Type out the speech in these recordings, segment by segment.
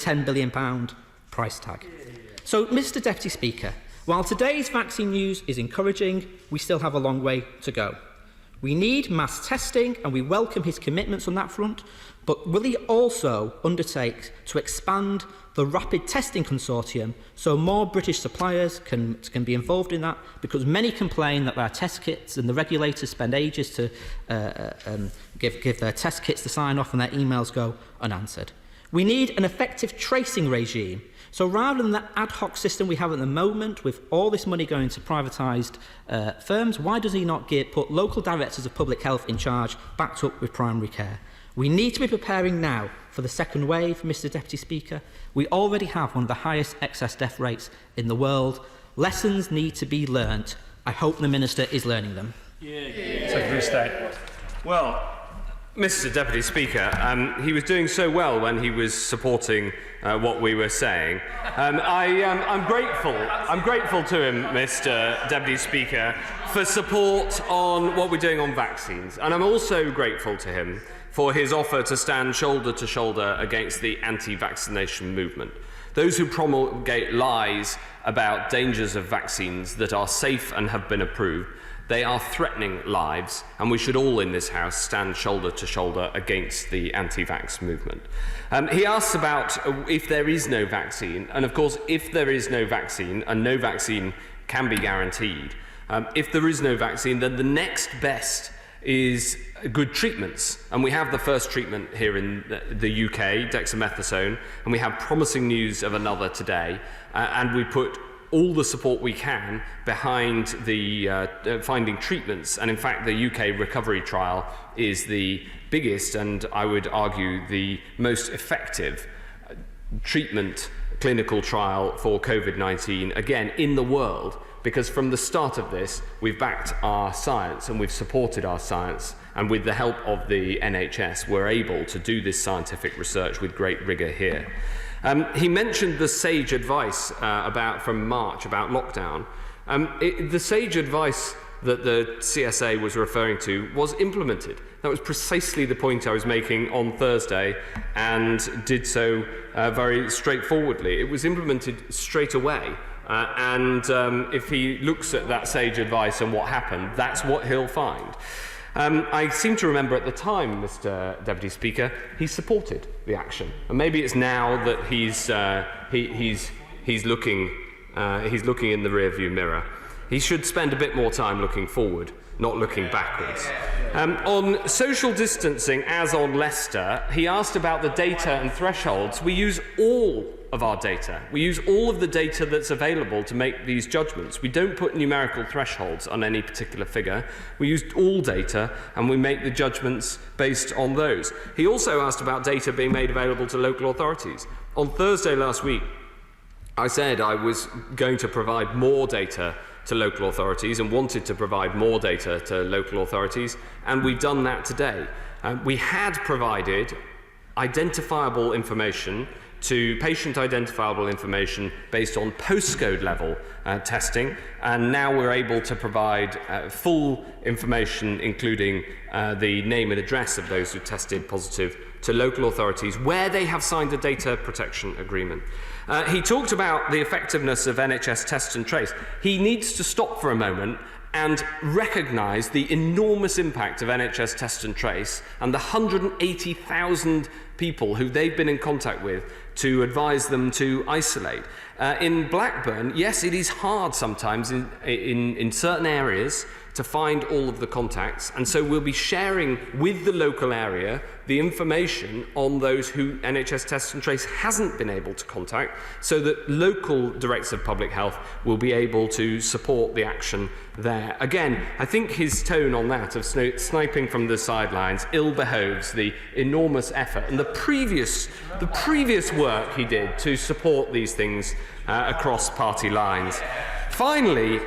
£10 billion price tag. So, Mr Deputy Speaker, while today's vaccine news is encouraging, we still have a long way to go. We need mass testing, and we welcome his commitments on that front, but will he also undertake to expand the rapid testing consortium so more British suppliers can be involved in that, because many complain that their test kits, and the regulators spend ages to give their test kits to sign off and their emails go unanswered. We need an effective tracing regime. So rather than the ad hoc system we have at the moment, with all this money going to privatised firms, why does he not put local directors of public health in charge, backed up with primary care? We need to be preparing now for the second wave, Mr Deputy Speaker. We already have one of the highest excess death rates in the world. Lessons need to be learnt. I hope the Minister is learning them. Secretary of State. Well, Mr Deputy Speaker, he was doing so well when he was supporting what we were saying. I'm grateful to him, Mr Deputy Speaker, for support on what we're doing on vaccines. And I'm also grateful to him for his offer to stand shoulder to shoulder against the anti-vaccination movement. Those who promulgate lies about dangers of vaccines that are safe and have been approved, they are threatening lives, and we should all in this House stand shoulder to shoulder against the anti-vax movement. He asks about if there is no vaccine, and of course, if there is no vaccine, and no vaccine can be guaranteed, if there is no vaccine, then the next best is good treatments. And we have the first treatment here in the UK, dexamethasone, and we have promising news of another today, and we put all the support we can behind the finding treatments. And in fact, the UK recovery trial is the biggest and, I would argue, the most effective treatment clinical trial for COVID-19, again, in the world, because from the start of this, we've backed our science and we've supported our science, and with the help of the NHS, we're able to do this scientific research with great rigour here. He mentioned the sage advice from March about lockdown. The sage advice that the CSA was referring to was implemented. That was precisely the point I was making on Thursday, and did so very straightforwardly. It was implemented straight away. If he looks at that sage advice and what happened, that's what he'll find. I seem to remember at the time, Mr Deputy Speaker, he supported the action. And maybe it's now that he's looking in the rearview mirror. He should spend a bit more time looking forward, not looking backwards. On social distancing, as on Leicester, he asked about the data and thresholds. We use all of our data. We use all of the data that's available to make these judgments. We don't put numerical thresholds on any particular figure. We use all data, and we make the judgments based on those. He also asked about data being made available to local authorities. On Thursday last week, I said I was going to provide more data to local authorities and wanted to provide more data to local authorities, and we've done that today. We had provided identifiable information to patient identifiable information based on postcode level testing, and now we're able to provide full information, including the name and address of those who tested positive, to local authorities where they have signed a data protection agreement. He talked about the effectiveness of NHS test and trace. He needs to stop for a moment and recognise the enormous impact of NHS test and trace and the 180,000 people who they've been in contact with to advise them to isolate. In Blackburn, yes, it is hard sometimes in certain areas to find all of the contacts, and so we'll be sharing with the local area the information on those who NHS Test and Trace hasn't been able to contact, so that local directors of public health will be able to support the action there. Again, I think his tone on that of sniping from the sidelines ill behoves the enormous effort and the previous work he did to support these things across party lines. Finally,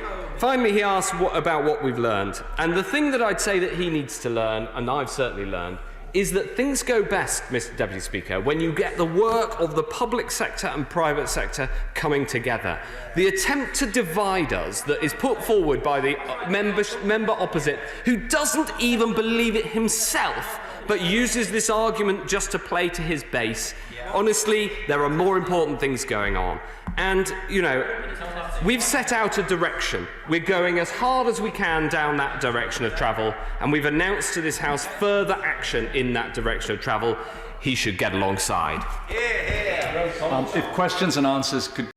he asked about what we've learned. And the thing that I'd say that he needs to learn, and I've certainly learned, is that things go best, Mr Deputy Speaker, when you get the work of the public sector and private sector coming together. The attempt to divide us that is put forward by the member opposite, who doesn't even believe it himself, but uses this argument just to play to his base. Honestly, there are more important things going on. And, you know, we've set out a direction. We're going as hard as we can down that direction of travel, and we've announced to this House further action in that direction of travel. He should get alongside. If questions and answers could